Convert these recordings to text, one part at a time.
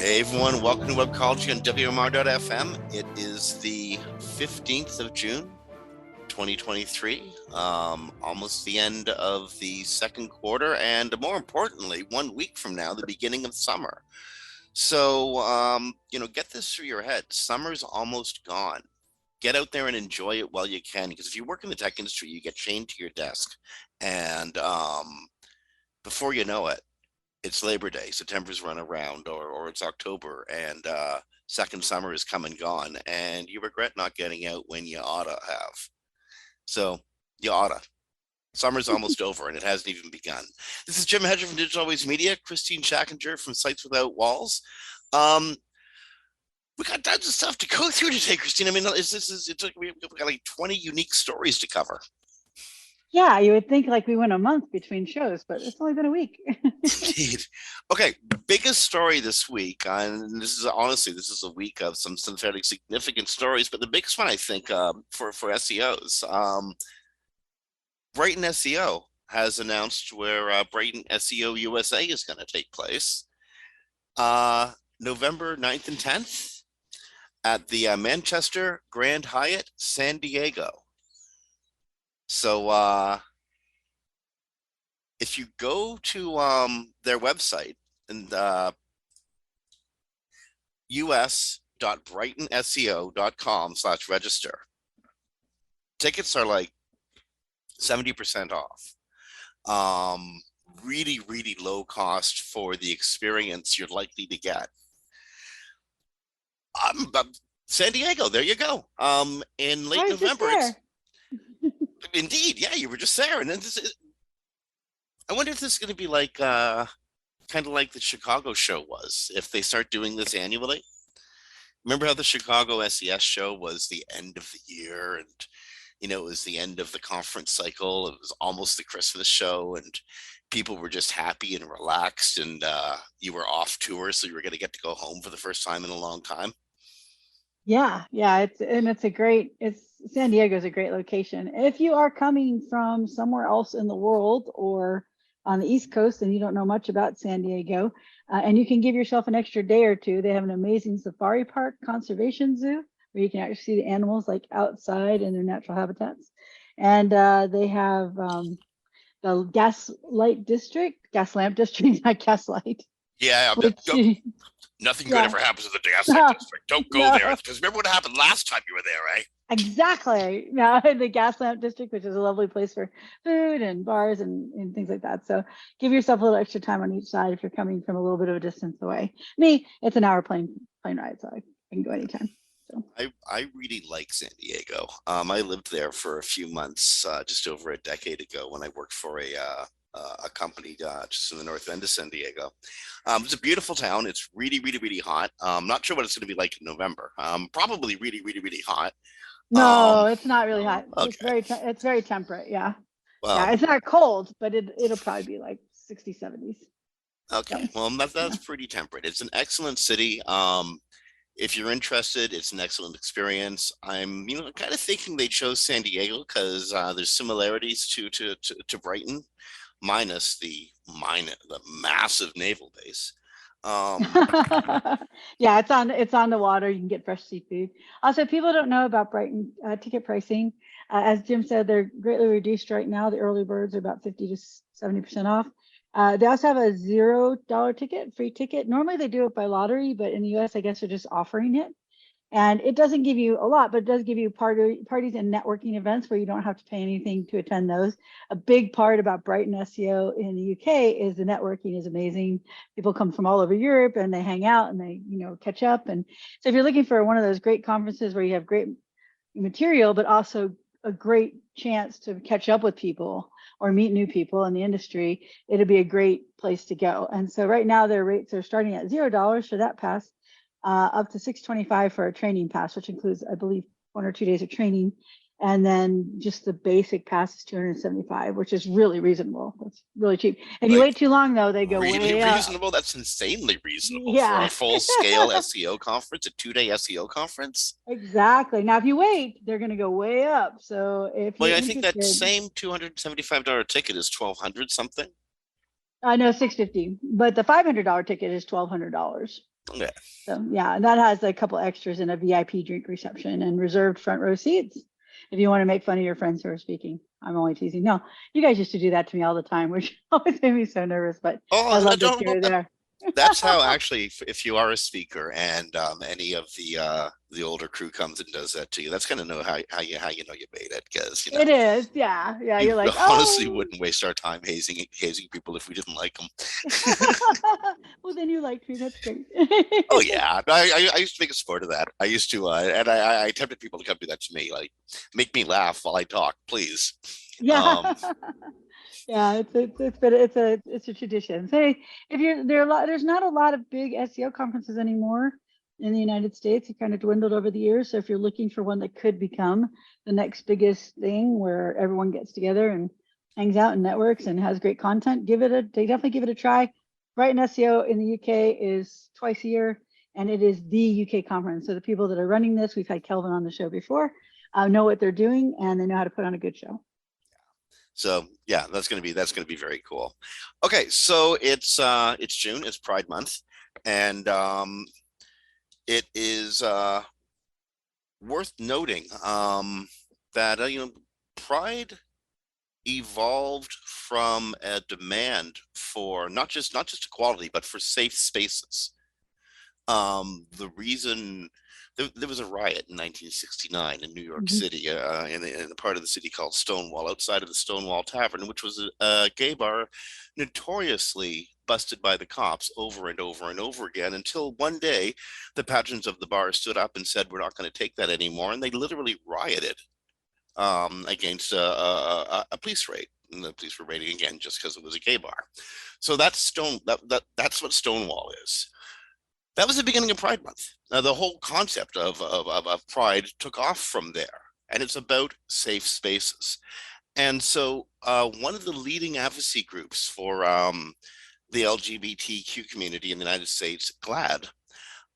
Hey everyone, welcome to Webcology on WMR.fm. It is the 15th of June, 2023, almost the end of the second quarter, and more importantly, 1 week from now, the beginning of summer. So, get this through your head. Summer's almost gone. Get out there and enjoy it while you can, because if you work in the tech industry, you get chained to your desk, and before you know it, it's Labor Day, September's run around, or it's October, and second summer is come and gone, and you regret not getting out when you oughta have. So you oughta. Summer's almost over, and it hasn't even begun. This is Jim Hedger from Digital Always Media, Kristine Schachinger from Sites Without Walls. We got tons of stuff to go through today, Kristine. I mean, we've got like 20 unique stories to cover. Yeah, you would think like we went a month between shows, but it's only been a week. Indeed. Okay, biggest story this week, and this is a week of some fairly significant stories, but the biggest one I think for SEOs, Brighton SEO has announced where Brighton SEO USA is going to take place November 9th and 10th at the Manchester Grand Hyatt San Diego. So if you go to their website and us.brightonseo.com/register, tickets are like 70% off. Really, really low cost for the experience you're likely to get. San Diego, there you go. In late November, indeed, yeah, you were just there, and then I wonder if this is going to be like kind of like the Chicago show was, if they start doing this annually. Remember how the Chicago SES show was the end of the year, and it was the end of the conference cycle. It was almost the Christmas show, and people were just happy and relaxed, and you were off tour, so you were going to get to go home for the first time in a long time. Yeah, San Diego is a great location. If you are coming from somewhere else in the world or on the East Coast and you don't know much about San Diego, and you can give yourself an extra day or two, they have an amazing safari park, conservation zoo, where you can actually see the animals like outside in their natural habitats. And they have the gaslamp district, not gaslight. Yeah, nothing good ever happens in the Gaslamp District. Don't go there, because remember what happened last time you were there, right? Exactly. Yeah, the Gaslamp District, which is a lovely place for food and bars and things like that. So give yourself a little extra time on each side if you're coming from a little bit of a distance away. Me, it's an hour plane ride, so I can go anytime. So I really like San Diego. I lived there for a few months, just over a decade ago, when I worked for a company just in the north end of San Diego. It's a beautiful town. It's really, really, really hot. Not sure what it's going to be like in November. Probably really, really, really hot. No, it's not really hot. Okay. It's very temperate. Yeah. Well, yeah, it's not cold, but it'll probably be like 60s, 70s. okay. Well, that's pretty temperate. It's an excellent city. If you're interested, it's an excellent experience. I'm, kind of thinking they chose San Diego because there's similarities to Brighton, minus the massive naval base. Yeah, it's on the water. You can get fresh seafood. Also, people don't know about Brighton ticket pricing. As Jim said, they're greatly reduced right now. The early birds are about 50 to 70% off. They also have a $0 ticket, free ticket. Normally they do it by lottery, but in the US, I guess they're just offering it. And it doesn't give you a lot, but it does give you parties and networking events where you don't have to pay anything to attend those. A big part about Brighton SEO in the UK is the networking is amazing. People come from all over Europe and they hang out and they, catch up. And so if you're looking for one of those great conferences where you have great material, but also a great chance to catch up with people or meet new people in the industry, it'll be a great place to go. And so right now their rates are starting at $0 for that pass. Up to $625 for a training pass, which includes, I believe, 1 or 2 days of training. And then just the basic pass is $275, which is really reasonable. That's really cheap. If you wait too long, though, they go really way reasonable. Up. That's insanely reasonable for a full-scale SEO conference, a 2-day SEO conference. Exactly. Now, if you wait, they're going to go way up. So if I think that same $275 ticket is $1,200 something. No, $650, but the $500 ticket is $1,200. Okay. So yeah, and that has a couple extras in a VIP drink reception and reserved front row seats if you want to make fun of your friends who are speaking. I'm only teasing. No, you guys used to do that to me all the time, which always made me so nervous, but I Oh, love that don't. you were there. That's how actually, if you are a speaker and any of the older crew comes and does that to you, that's gonna know how you know you made it, because It is, yeah, yeah. you You're like, honestly oh, wouldn't waste our time hazing people if we didn't like them. well, then you liked me. That's great. Oh yeah, I used to make a sport of that. I used to, and I tempted people to come do that to me, like make me laugh while I talk, please. Yeah. Um, Yeah, it's a tradition. Say if you're there, there's not a lot of big SEO conferences anymore in the United States. It kind of dwindled over the years. So if you're looking for one that could become the next biggest thing where everyone gets together and hangs out and networks and has great content, they definitely give it a try. Brighton SEO in the UK is twice a year, and it is the UK conference. So the people that are running this, we've had Kelvin on the show before, know what they're doing and they know how to put on a good show. so yeah, that's gonna be very cool. Okay, so it's June, it's Pride Month, and it is worth noting that Pride evolved from a demand for not just equality, but for safe spaces. The reason there was a riot in 1969 in New York Mhm. City, in a part of the city called Stonewall, outside of the Stonewall Tavern, which was a gay bar notoriously busted by the cops over and over and over again, until one day the patrons of the bar stood up and said, "We're not going to take that anymore," and they literally rioted against a police raid. And the police were raiding again just because it was a gay bar. So that's what Stonewall is. That was the beginning of Pride Month. The whole concept of Pride took off from there, and it's about safe spaces. And so, one of the leading advocacy groups for the LGBTQ community in the United States, GLAAD,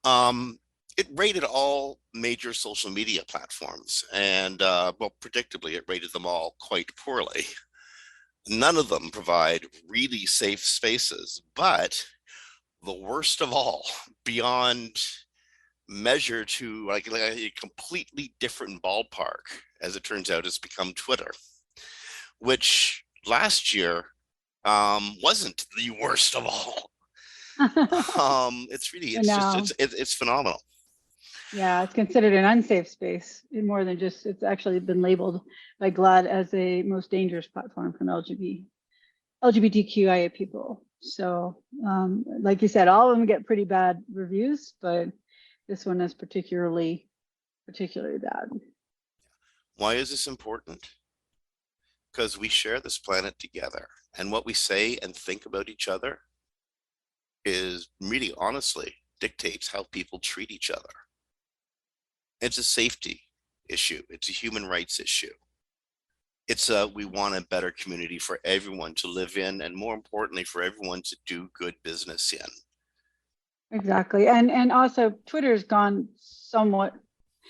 um, it rated all major social media platforms, and well, predictably, it rated them all quite poorly. None of them provide really safe spaces, but the worst of all, beyond measure, to like a completely different ballpark, as it turns out, has become Twitter, which last year wasn't the worst of all. It's really, And it's just, now, it's phenomenal. yeah, it's considered an unsafe space more than just, it's actually been labeled by GLAAD as a most dangerous platform from LGBTQIA people. So, like you said, all of them get pretty bad reviews, but this one is particularly bad. Why is this important? Because we share this planet together, and what we say and think about each other is really honestly dictates how people treat each other. It's a safety issue, it's a human rights issue. We want a better community for everyone to live in, and more importantly, for everyone to do good business in. Exactly. And also Twitter's gone somewhat,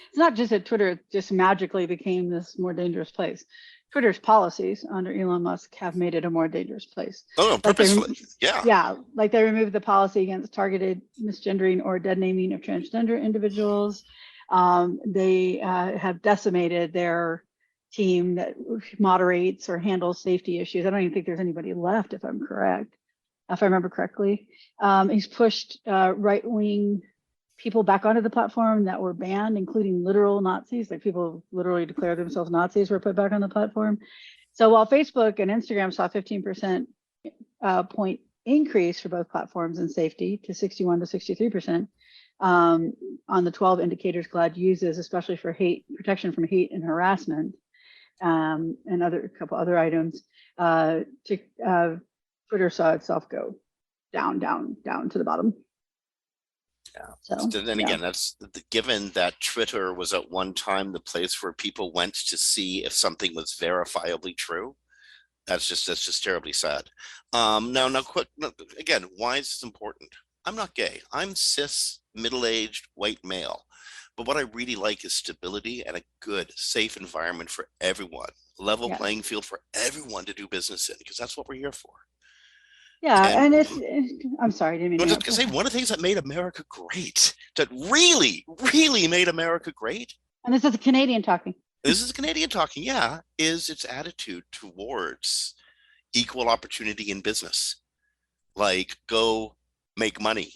it's not just that Twitter just magically became this more dangerous place. Twitter's policies under Elon Musk have made it a more dangerous place. Oh no, Like purposefully, yeah. yeah, like they removed the policy against targeted misgendering or dead naming of transgender individuals. They have decimated their team that moderates or handles safety issues. I don't even think there's anybody left, if I'm correct, if I remember correctly. He's pushed right-wing people back onto the platform that were banned, including literal Nazis, like people literally declare themselves Nazis were put back on the platform. So while Facebook and Instagram saw 15% point increase for both platforms in safety to 61 to 63%, on the 12 indicators GLAAD uses, especially for hate protection from hate and harassment, and a couple other items, Twitter saw itself go down, down, down to the bottom. Yeah. So, Then yeah. again, that's given that Twitter was at one time the place where people went to see if something was verifiably true. That's just terribly sad. Now, quick again, why is this important? I'm not gay. I'm cis, middle-aged, white male. But what I really like is stability and a good, safe environment for everyone, level Yes. playing field for everyone to do business in, because that's what we're here for. Yeah, And I'm sorry, I didn't mean I to was just interrupt. gonna say, one of the things that made America great, that really, really made America great, And this is a Canadian talking. this is Canadian talking, yeah, is its attitude towards equal opportunity in business. Like, go make money,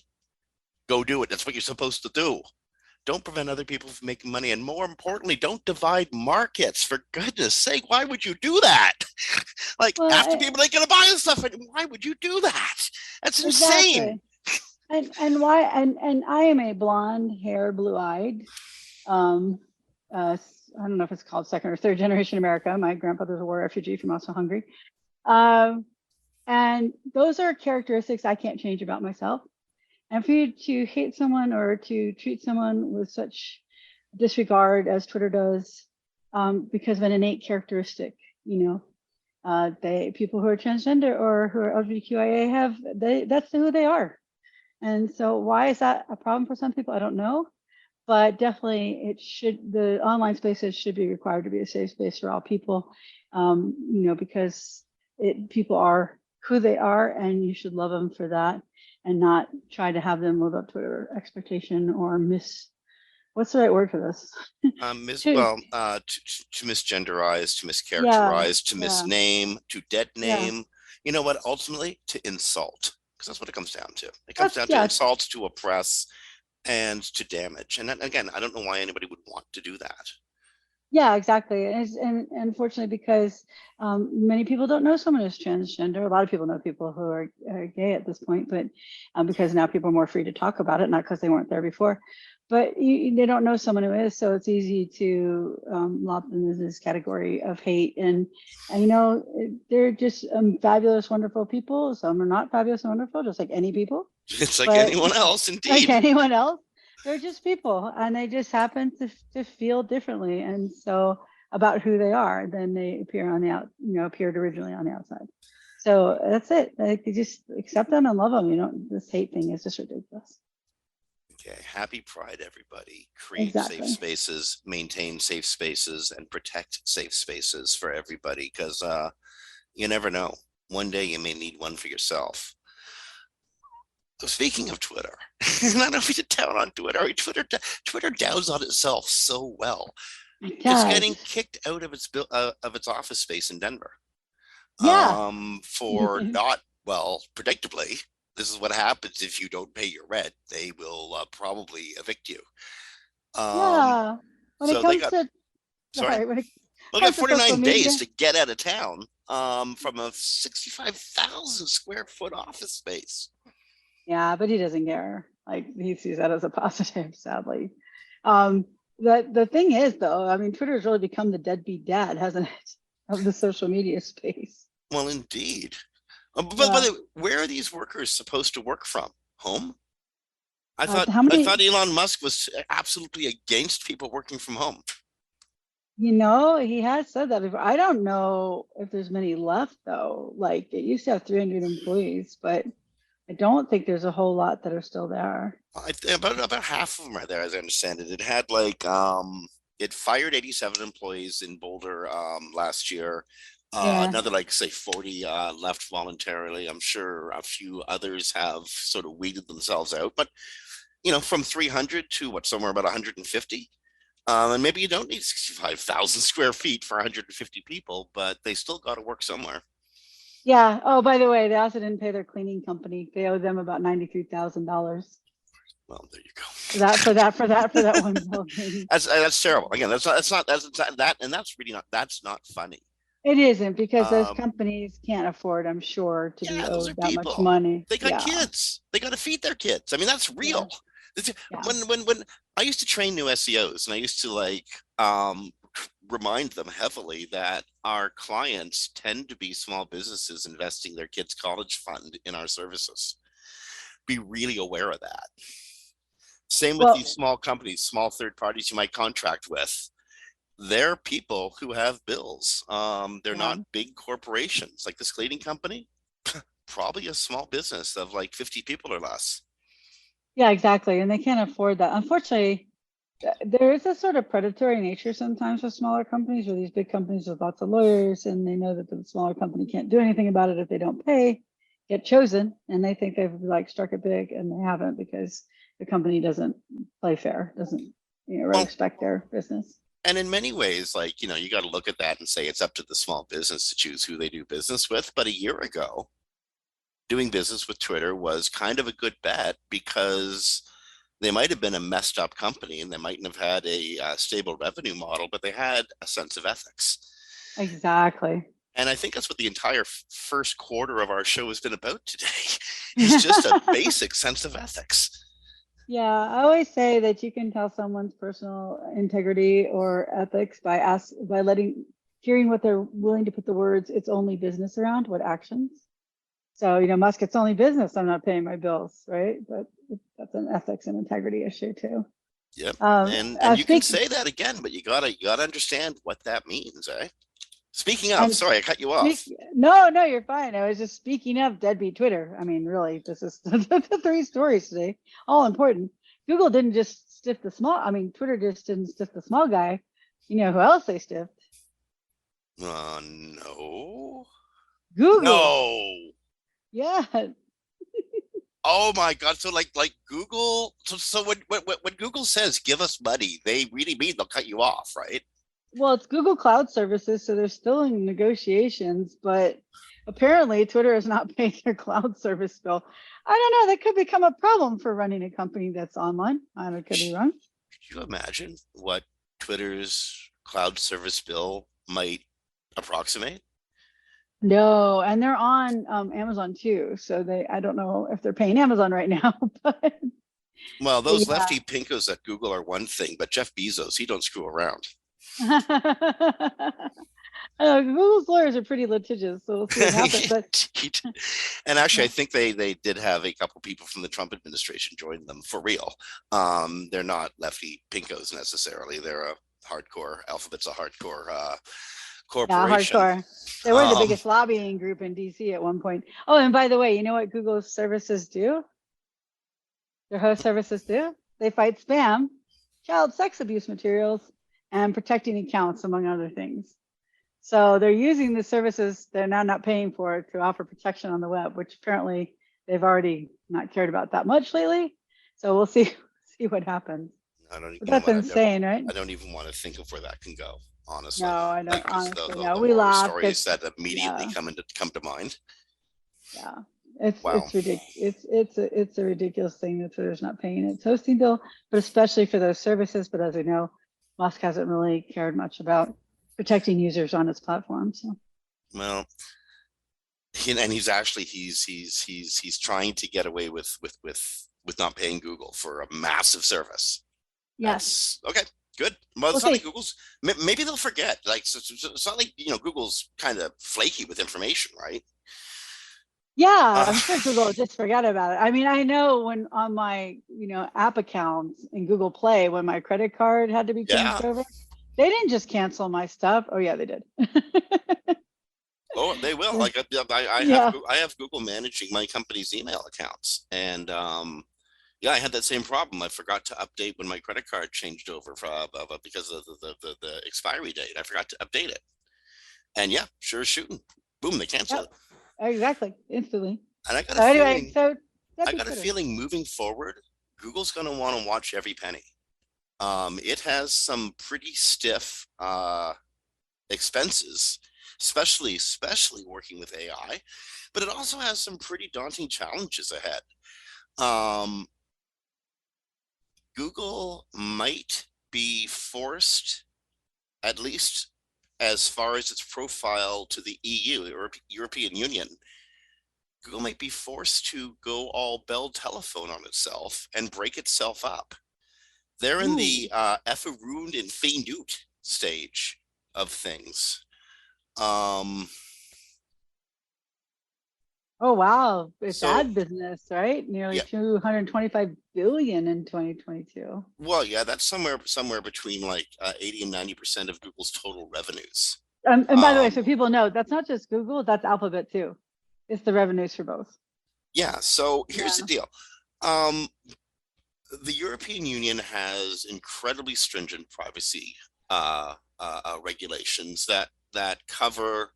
go do it. That's what you're supposed to do. Don't prevent other people from making money. And more importantly, don't divide markets. For goodness sake, why would you do that? Like, after Well, people ain't gonna buy stuff, why would you do that? That's insane. exactly. And why? And I am a blonde hair, blue eyed. I don't know if it's called second or third generation America. My grandfather's a war refugee from also Hungary. Um, and those are characteristics I can't change about myself. And for you to hate someone or to treat someone with such disregard as Twitter does, because of an innate characteristic, people who are transgender or who are LGBTQIA that's who they are. And so why is that a problem for some people? I don't know, but definitely the online spaces should be required to be a safe space for all people, because people are who they are and you should love them for that and not try to have them live up to whatever expectation or what's the right word for this? To, To misgenderize, to yeah, mischaracterize, to yeah, misname, to dead yeah. name. You know what? Ultimately, to insult, because that's what it comes down to. It comes That's down to yeah, insult, to oppress, and to damage. And again, I don't know why anybody would want to do that. yeah, exactly. And unfortunately, because many people don't know someone who's transgender. A lot of people know people who are gay at this point, but because now people are more free to talk about it, not because they weren't there before. But they don't know someone who is, so it's easy to lob them into this category of hate. And they're just fabulous, wonderful people. Some are not fabulous and wonderful, just like any people. It's like But anyone else, like indeed. anyone else, they're just people and they just happen to feel differently and so about who they are than they appear on the appeared originally on the outside. So that's it. Like, you just accept them and love them. This hate thing is just ridiculous. Okay, happy Pride, everybody. Create safe Exactly. spaces, maintain safe spaces, and protect safe spaces for everybody, because you never know. One day you may need one for yourself. So speaking of Twitter, I don't know if we should down on Twitter. Twitter downs on itself so well. It It's getting does. kicked out of its office space in Denver. Yeah. For not, well, predictably, this is what happens if you don't pay your rent. They will probably evict you. Um, Yeah. When it so they comes got, to sorry, when it they got comes to social 49 days media, to get out of town from a 65,000 square foot office space. yeah, but he doesn't care. Like, he sees that as a positive, sadly. Um, the thing is, though, I mean, Twitter has really become the deadbeat dad, hasn't it, of the social media space. Well, indeed. But Yeah. where are these workers supposed to work from? Home? How I many? thought Elon Musk was absolutely against people working from home. He has said that before. I don't know if there's many left, though. Like, it used to have 300 employees, but I don't think there's a whole lot that are still there. About half of them are there, as I understand it. It had it fired 87 employees in Boulder last year. Yeah. Another like say 40 left voluntarily. I'm sure a few others have sort of weeded themselves out, but from 300 to what, somewhere about 150. And maybe you don't need 65,000 square feet for 150 people, but they still got to work somewhere. Yeah. Oh, by the way, they also didn't pay their cleaning company. They owe them about $93,000 Well, there you go. for that one building. That's terrible. Again, that's really not, that's not funny. It isn't, because those Um, companies can't afford, I'm sure, to be yeah, those are owed that much people. money. They got Yeah. kids. They got to feed their kids. I mean, that's Yeah. real. Yeah. When I used to train new SEOs, and I used to remind them heavily that our clients tend to be small businesses investing their kids' college fund in our services. Be really aware of that. Same with these Well, small companies, small third parties you might contract with. They're people who have bills. They're yeah. not big corporations like this cleaning company. Probably a small business of like 50 people or less. Yeah, exactly. And they can't afford that. Unfortunately, there is a sort of predatory nature sometimes with smaller companies, or these big companies with lots of lawyers, and they know that the smaller company can't do anything about it if they don't pay, get chosen, and they think they've like struck it big, and they haven't, because the company doesn't play fair, doesn't Well, respect their business. and in many ways, like, you got to look at that and say it's up to the small business to choose who they do business with. But a year ago, doing business with Twitter was kind of a good bet, because they might have been a messed up company and they mightn't have had a stable revenue model, but they had a sense of ethics. Exactly. And I think that's what the entire first quarter of our show has been about today, is just a basic sense of ethics. Yeah, I always say that you can tell someone's personal integrity or ethics by hearing what they're willing to put the words "it's only business" around, what actions. So, Musk, it's only business, I'm not paying my bills, right? But that's an ethics and integrity issue too. Yep. And you can Speaking say that again, but you gotta understand what that means, eh? Speaking of, and sorry, I cut you off. No, you're fine. I was just speaking of deadbeat Twitter. I mean, really, this is the three stories today, all important. Google didn't just stiff the small. I mean, Twitter just didn't stiff the small guy. You know who else they stiffed? No. Google. No. Yeah. Oh my God. So like Google, so when Google says give us money, they really mean they'll cut you off, right? Well, it's Google Cloud Services, so they're still in negotiations, but apparently Twitter has not paid their cloud service bill. I don't know. That could become a problem for running a company that's online. I could be wrong. Could you imagine what Twitter's cloud service bill might approximate? No, and they're on Amazon too. So I don't know if they're paying Amazon right now, but Well, those yeah. lefty pinkos at Google are one thing, but Jeff Bezos, he don't screw around. Google's lawyers are pretty litigious, so we'll see what happens. But And actually, I think they did have a couple people from the Trump administration join them for real. They're not lefty pinkos necessarily. They're a hardcore, Alphabet's a hardcore corporation. Yeah, hardcore. They were the biggest lobbying group in DC at one point. Oh, and by the way, you know what Google's services do? Their host services do? They fight spam, child sex abuse materials, and protecting accounts, among other things. So they're using the services they're now not paying for to offer protection on the web, which apparently they've already not cared about that much lately. So we'll see what happens. That's insane, right? I don't even want to think of where that can go, honestly. No, I don't. Honestly, no. The We laugh. stories that immediately come to mind. Yeah, it's ridiculous. It's a ridiculous thing that Twitter's not paying its hosting bill, but especially for those services. But as we know, Musk hasn't really cared much about protecting users on its platform. So, well, and he's actually he's trying to get away with not paying Google for a massive service. Yes. Okay. Good. Well, it's not like Google's. Maybe they'll forget. Like, so it's not like Google's kind of flaky with information, right? Yeah, I'm sure Google just forgot about it. I mean, I know when on my app accounts in Google Play, when my credit card had to be changed over, they didn't just cancel my stuff. Oh yeah, they did. Oh, they will. Like I have Google managing my company's email accounts, and yeah, I had that same problem. I forgot to update when my credit card changed over because of the expiry date. I forgot to update it, and yeah, sure as shooting, boom, they canceled it. Exactly, instantly. And I got a feeling moving forward, Google's going to want to watch every penny. It has some pretty stiff expenses, especially working with AI, but it also has some pretty daunting challenges ahead. Google might be forced, at least as far as its profile to the EU, or European Union, Google might be forced to go all Bell Telephone on itself and break itself up. They're in the efferoond and feindut stage of things. Oh wow, it's ad business, right? Nearly 225 billion in 2022. Well, yeah, that's somewhere between like 80 and 90% of Google's total revenues. And by the way, so people know, that's not just Google, that's Alphabet too. It's the revenues for both. Yeah. So here's the deal. The European Union has incredibly stringent privacy regulations that cover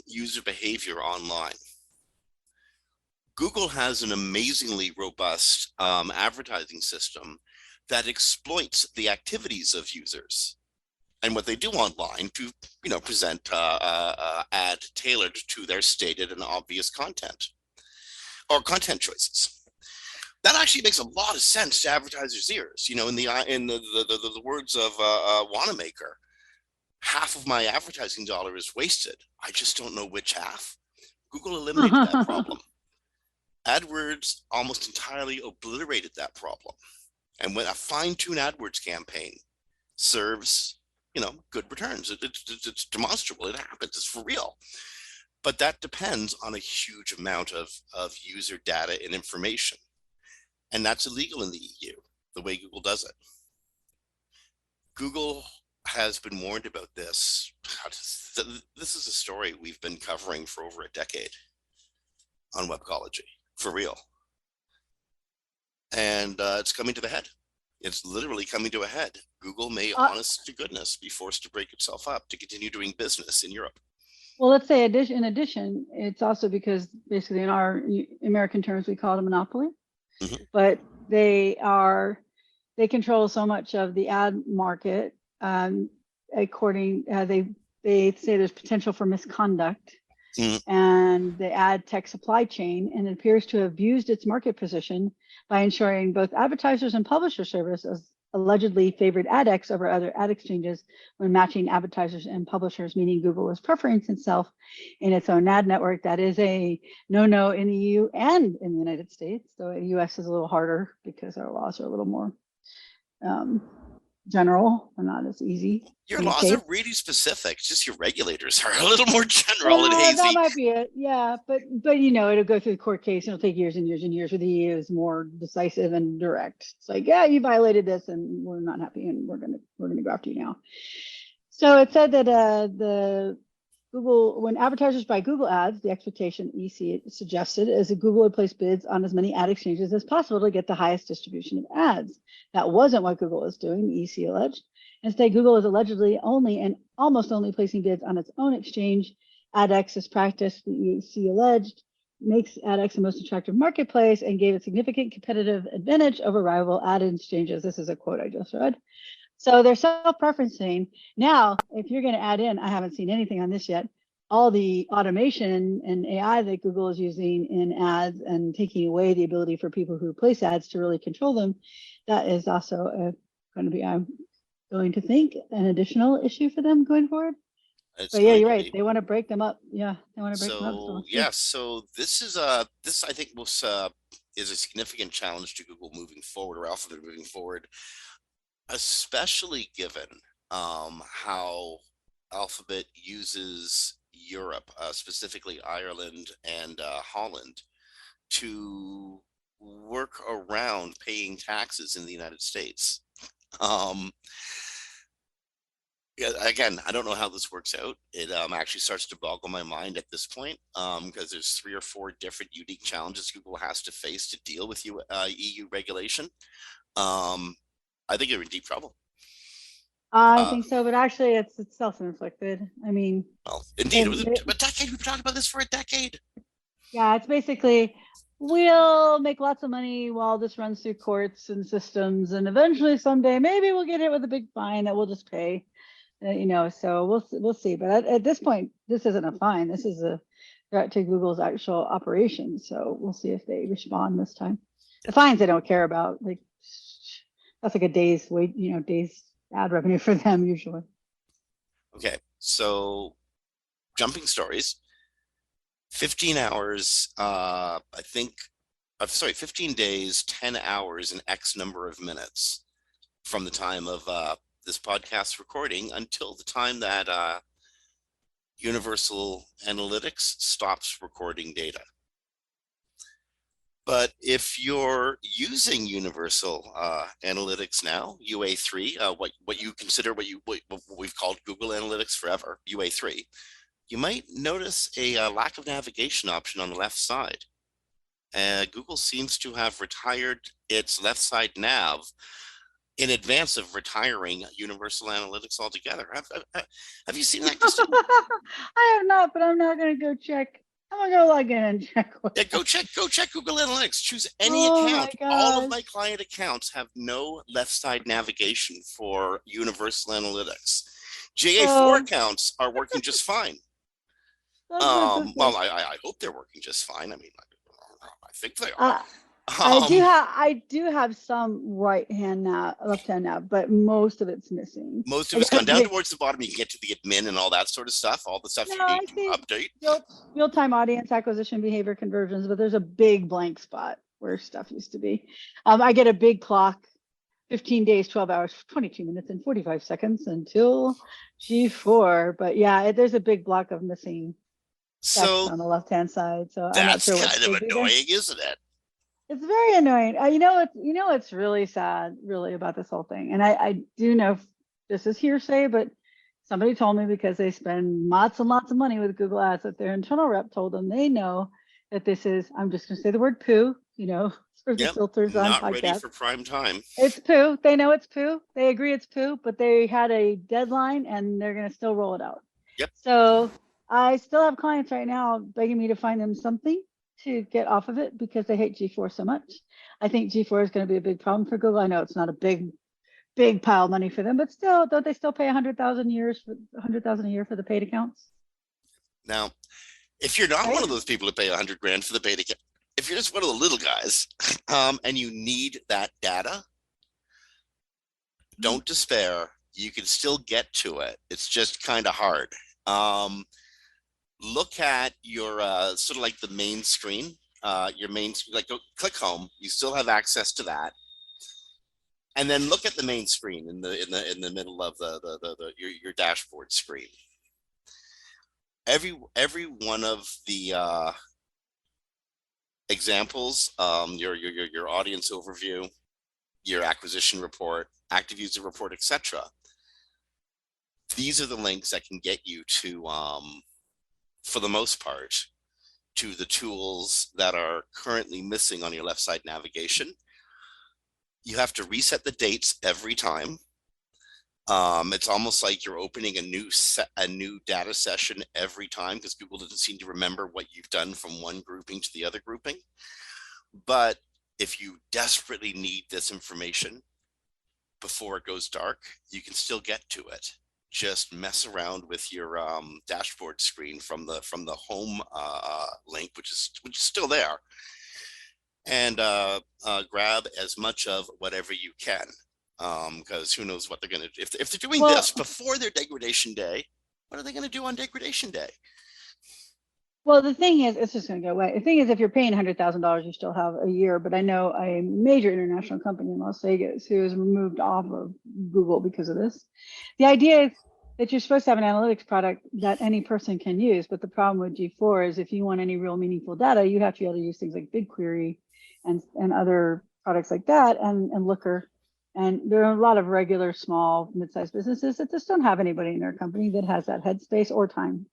user behavior online. Google has an amazingly robust advertising system that exploits the activities of users and what they do online to, present ad tailored to their stated and obvious content or content choices. That actually makes a lot of sense to advertisers' ears. In the words of Wanamaker, half of my advertising dollar is wasted. I just don't know which half. Google eliminated that problem. AdWords almost entirely obliterated that problem. And when a fine-tuned AdWords campaign serves, good returns, it's demonstrable. It happens. It's for real. But that depends on a huge amount of user data and information. And that's illegal in the EU, the way Google does it. Google has been warned about this. This is a story we've been covering for over a decade on Webcology, for real. And it's coming to the head. It's literally coming to a head. Google may, honest to goodness, be forced to break itself up to continue doing business in Europe. Well, let's say in addition, it's also because basically in our American terms, we call it a monopoly. Mm-hmm. But they control so much of the ad market. According, they say there's potential for misconduct, and the ad tech supply chain, and it appears to have abused its market position by ensuring both advertisers and publisher service as allegedly favored AdX over other ad exchanges when matching advertisers and publishers, meaning Google is preferring itself in its own ad network. That is a no-no in the EU and in the United States. So the US is a little harder because our laws are a little more general and not as easy. Your laws are really specific. Just your regulators are a little more general and hazy. That might be it. Yeah, but it'll go through the court case and it'll take years and years and years. Where the EU is more decisive and direct. It's like, yeah, you violated this, and we're not happy, and we're gonna go after you now. So it said that the Google, when advertisers buy Google ads, the expectation EC suggested is that Google would place bids on as many ad exchanges as possible to get the highest distribution of ads. That wasn't what Google is doing, the EC alleged. Instead, Google is allegedly only and almost only placing bids on its own exchange. AdX is practice, the EC alleged, makes AdX the most attractive marketplace and gave a significant competitive advantage over rival ad exchanges. This is a quote I just read. So they're self-preferencing. Now, if you're going to add in, I haven't seen anything on this yet, all the automation and AI that Google is using in ads and taking away the ability for people who place ads to really control them, that is also going to be, I'm going to think, an additional issue for them going forward. But yeah, you're right. They want to break them up. Yeah, they want to break them up. So yeah, so this is this I think is a significant challenge to Google moving forward, or Alphabet moving forward, especially given how Alphabet uses Europe, specifically Ireland and Holland, to work around paying taxes in the United States. Yeah, again, I don't know how this works out. It actually starts to boggle my mind at this point, because there's 3 or 4 different unique challenges Google has to face to deal with EU regulation. I think you're in deep trouble. I think so, but actually it's self-inflicted. I mean, well, indeed, it was a decade. We've talked about this for a decade. Yeah, it's basically, we'll make lots of money while this runs through courts and systems, and eventually someday maybe we'll get hit with a big fine that we'll just pay. So we'll see. But at this point, this isn't a fine. This is a threat to Google's actual operations. So we'll see if they respond this time. The fines they don't care about. Like, that's like a day's day's ad revenue for them usually. Okay, so jumping stories. 15 hours, 15 days, 10 hours, and X number of minutes from the time of this podcast recording until the time that Universal Analytics stops recording data. But if you're using Universal Analytics now, UA3, what you consider what we've called Google Analytics forever, UA3, you might notice a lack of navigation option on the left side. Google seems to have retired its left side nav in advance of retiring Universal Analytics altogether. Have you seen that, Kristine? I have not, but I'm not going to go check. I'm gonna go log in and check. Yeah, go check Google Analytics. Choose any Oh my account. All of my gosh. client accounts have no left side navigation for universal analytics. GA4 So accounts are working just fine. that's interesting. Well, I hope they're working just fine. I mean, I think they Uh, are. I do have some right hand now, left hand now, but most of it's missing. Most of I it's got gone a down big, towards the bottom. You can get to the admin and all that sort of stuff, all the stuff no, you need I to see update. real-time audience acquisition behavior conversions, but there's a big blank spot where stuff used to be. I get a big clock, 15 days, 12 hours, 22 minutes and 45 seconds until G4. But yeah, there's a big block of missing text So on the left-hand side. So I'm not that's sure what kind of to do there. annoying, isn't it? It's very annoying. You know what's really sad, really, about this whole thing. And I do know this is hearsay, but somebody told me because they spend lots and lots of money with Google Ads that their internal rep told them they know that this is, I'm just going to say the word poo, for the Yep. filters on Not ready podcasts. for prime time. It's poo. They know it's poo. They agree it's poo, but they had a deadline and they're going to still roll it out. Yep. So I still have clients right now begging me to find them something to get off of it because they hate G4 so much. I think G4 is going to be a big problem for Google. I know it's not a big pile of money for them, but still, don't they still pay 100,000 a year for the paid accounts? Now, if you're not one of Right? those people who pay 100 grand for the beta, if you're just one of the little guys, and you need that data, don't despair. You can still get to it. It's just kind of hard. Look at your sort of like the main screen. Your main, like, go click home. You still have access to that, and then look at the main screen in the middle of your dashboard screen. Every one of the examples, your audience overview, your acquisition report, active user report, etc. These are the links that can get you to, for the most part, to the tools that are currently missing on your left side navigation. You have to reset the dates every time. It's almost like you're opening a new data session every time because Google doesn't seem to remember what you've done from one grouping to the other grouping. But if you desperately need this information before it goes dark, you can still get to it. Just mess around with your dashboard screen from the home link, which is still there, and grab as much of whatever you can, because who knows what they're going to do. If they're doing this Well, before their degradation day, what are they going to do on degradation day? well, the thing is, it's just going to go away. The thing is, if you're paying $100,000, you still have a year. But I know a major international company in Las Vegas who is removed off of Google because of this. The idea is that you're supposed to have an analytics product that any person can use. But the problem with G4 is if you want any real meaningful data, you have to be able to use things like BigQuery and other products like that and Looker. And there are a lot of regular, small, mid-sized businesses that just don't have anybody in their company that has that headspace or time.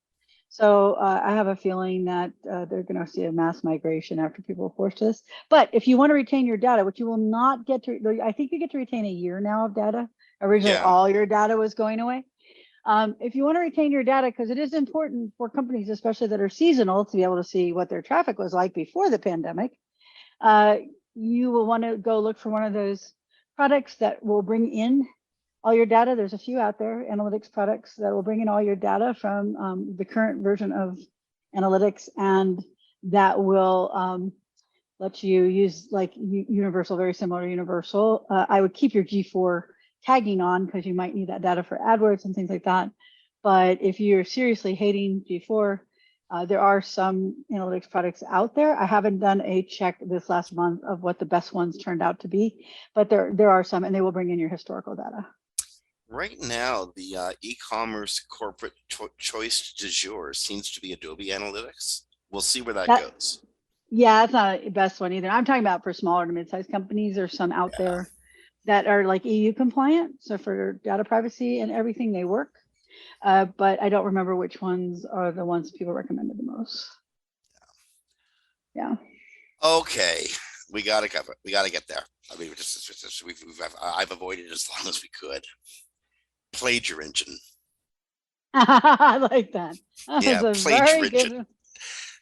So I have a feeling that they're going to see a mass migration after people are forced to this. But if you want to retain your data, which you will not get to, I think you get to retain a year now of data. Originally, Yeah. all your data was going away. If you want to retain your data, because it is important for companies, especially that are seasonal, to be able to see what their traffic was like before the pandemic, you will want to go look for one of those products that will bring in all your data. There's a few out there, analytics products that will bring in all your data from the current version of analytics, and that will let you use like Universal, very similar to Universal. I would keep your G4 tagging on because you might need that data for AdWords and things like that. But if you're seriously hating G4, there are some analytics products out there. I haven't done a check this last month of what the best ones turned out to be, but there are some, and they will bring in your historical data. Right now, the e-commerce corporate choice du jour seems to be Adobe Analytics. We'll see where that goes. Yeah, it's not the best one either. I'm talking about for smaller to mid-sized companies. There's some out there that are like EU compliant. So for data privacy and everything, they work. But I don't remember which ones are the ones people recommended the most. Yeah. Okay, we got to cover it. We got to get there. I mean, I've avoided it as long as we could. Plagiarengine. I like that. That Yeah, was a very good Plagiarengine. one.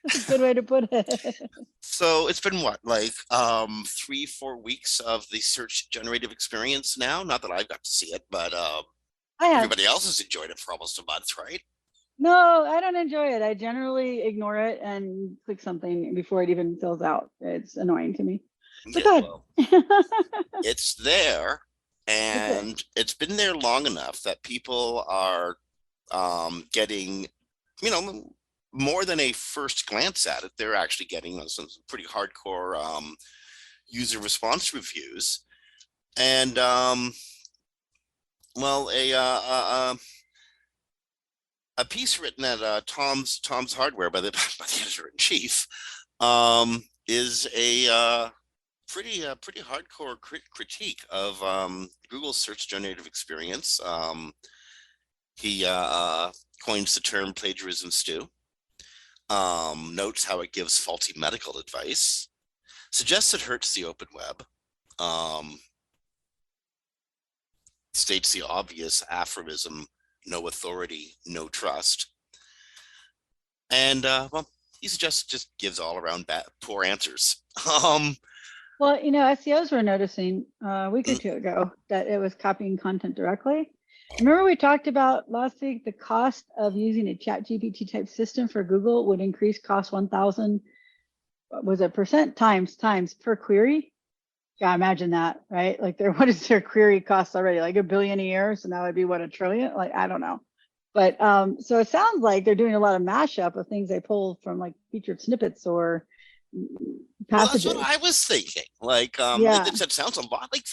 That's a good way to put it. So it's been what, like 3-4 weeks of the search generative experience now. Not that I've got to see it, but I have. everybody else has enjoyed it for almost a month, right? No, I don't enjoy it. I generally ignore it and click something before it even fills out. It's annoying to me. But Yeah, go well, ahead. it's there, It's there. and it's been there long enough that people are getting, more than a first glance at it. They're actually getting some pretty hardcore user response reviews, and well, a piece written at Tom's Hardware by the by the editor in chief is a pretty hardcore critique of Google's search generative experience. He coins the term plagiarism stew. Notes how it gives faulty medical advice, suggests it hurts the open web, um, states the obvious aphorism, no authority, no trust. And well, he suggests just gives all around poor answers. Well, SEOs were noticing a week or two ago that it was copying content directly. Remember we talked about last week the cost of using a ChatGPT type system for Google would increase cost 1,000, was it percent times per query? Yeah, imagine that, right? Like what is their query cost already? Like $1 billion a year. So now it'd be what, $1 trillion? Like, I don't know. But so it sounds like they're doing a lot of mashup of things they pull from like featured snippets or Well, that's what passages. I was thinking. Like, Yeah. it sounds a lot like,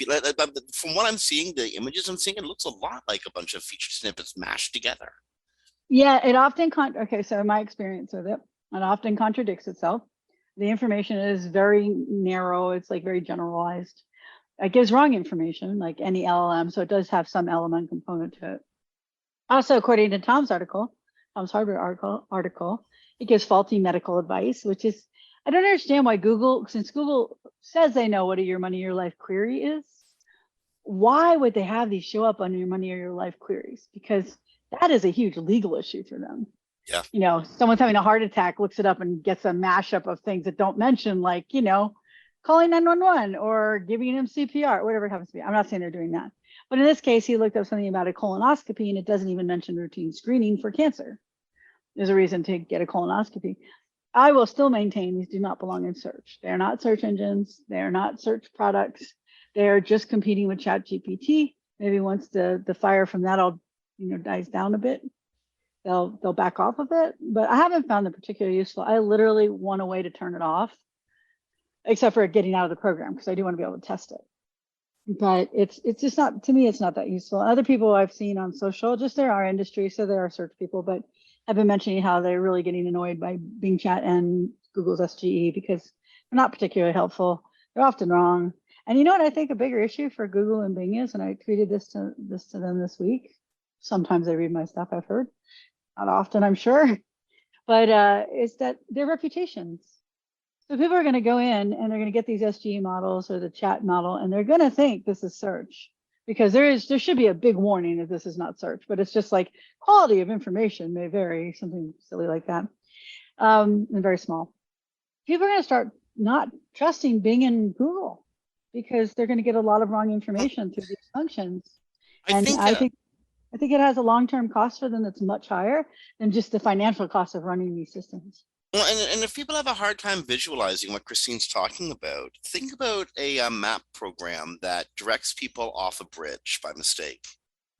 from what I'm seeing, the images I'm seeing, it looks a lot like a bunch of featured snippets mashed together. Yeah, it often okay, so my experience with it often contradicts itself. The information is very narrow, it's like very generalized. It gives wrong information, like any LLM, so it does have some element component to it. Also, according to Tom's Hardware article, it gives faulty medical advice, which is, I don't understand why Google, since Google says they know what a your money, your life query is, why would they have these show up on your money or your life queries? Because that is a huge legal issue for them. Yeah. Someone's having a heart attack, looks it up and gets a mashup of things that don't mention, like, calling 911 or giving him CPR, whatever it happens to be. I'm not saying they're doing that. But in this case, he looked up something about a colonoscopy and it doesn't even mention routine screening for cancer. There's a reason to get a colonoscopy. I will still maintain these do not belong in search. They're not search engines. They're not search products. They're just competing with ChatGPT. Maybe once the fire from that all dies down a bit, they'll back off of it. But I haven't found them particularly useful. I literally want a way to turn it off, except for getting out of the program because I do want to be able to test it. But it's just not, to me, it's not that useful. Other people I've seen on social, just they're our industry, so there are search people, but have been mentioning how they're really getting annoyed by Bing Chat and Google's SGE because they're not particularly helpful. They're often wrong. And you know what I think a bigger issue for Google and Bing is, and I tweeted this to them this week. Sometimes they read my stuff, I've heard. Not often, I'm sure. But is that their reputations. So people are going to go in and they're going to get these SGE models or the chat model, and they're going to think this is search because there should be a big warning that this is not search, but it's just like quality of information may vary, something silly like that, and very small. People are going to start not trusting Bing and Google because they're going to get a lot of wrong information through these functions. And I think it has a long-term cost for them that's much higher than just the financial cost of running these systems. Well, and if people have a hard time visualizing what Kristine's talking about, think about a map program that directs people off a bridge by mistake.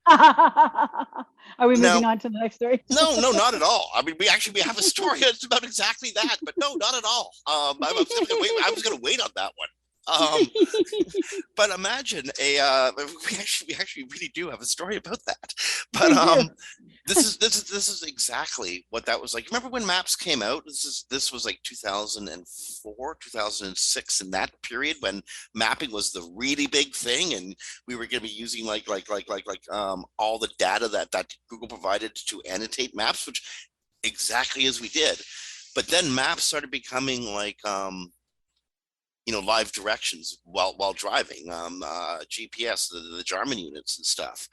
Are we moving on to the next story? No, not at all. I mean, we have a story that's about exactly that, but no, not at all. I was going to wait on that one. But imagine we actually really do have a story about that. But this is exactly what that was like. Remember when maps came out? This was like 2004, 2006, in that period when mapping was the really big thing, and we were going to be using all the data that Google provided to annotate maps, which exactly as we did. But then maps started becoming like live directions while driving, GPS, the Jarman units and stuff.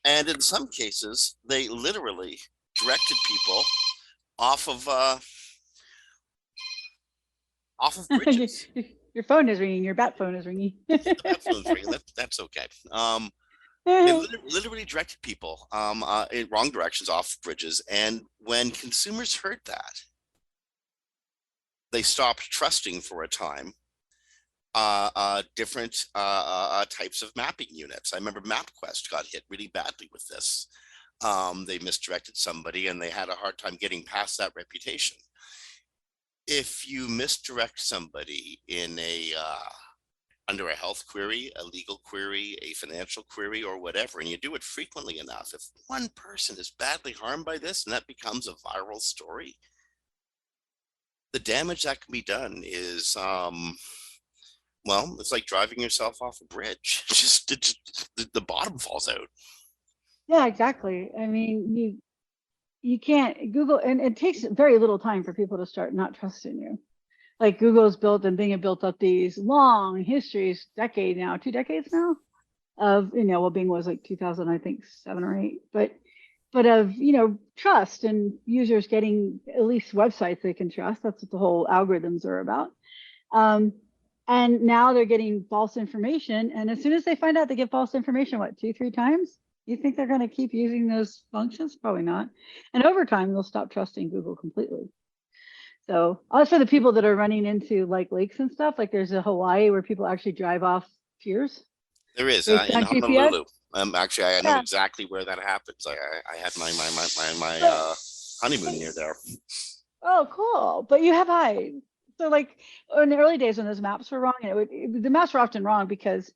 And in some cases, they literally directed people off of your, bridges. your phone is ringing. Your bat phone is ringing. Yeah, the bat phone's ringing. That's okay. They literally directed people in wrong directions off bridges, and when consumers heard that, they stopped trusting for a time different types of mapping units. I remember MapQuest got hit really badly with this. They misdirected somebody, and they had a hard time getting past that reputation. If you misdirect somebody in a under a health query, a legal query, a financial query, or whatever, and you do it frequently enough, if one person is badly harmed by this and that becomes a viral story, the damage that can be done is, well, it's like driving yourself off a bridge. The bottom falls out. Yeah, exactly. I mean, you can't Google, and it takes very little time for people to start not trusting you. Like Google's built and Bing have built up these long histories, decade now, 2 decades now, of well, Bing was like 2000, I think 7 or 8, but of trust and users getting at least websites they can trust. That's what the whole algorithms are about. Um, and now they're getting false information, and as soon as they find out they get false information, what, 2, 3 times? You think they're going to keep using those functions? Probably not. And over time, they'll stop trusting Google completely. So as for the people that are running into like lakes and stuff, like there's a Hawaii where people actually drive off piers There is based in on GPS. Honolulu. Actually, I know Yeah. exactly where that happens. I had my But, honeymoon but near there. oh, cool. But you have eyes. So like in the early days when those maps were wrong, and the maps were often wrong because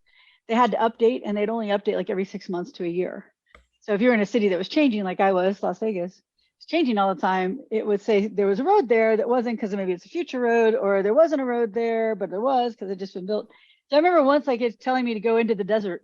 they had to update, and they'd only update like every 6 months to a year. So if you're in a city that was changing, like I was, Las Vegas, it's changing all the time, it would say there was a road there that wasn't, because maybe it's a future road, or there wasn't a road there, but there was because it just been built. So I remember once like it's telling me to go into the desert.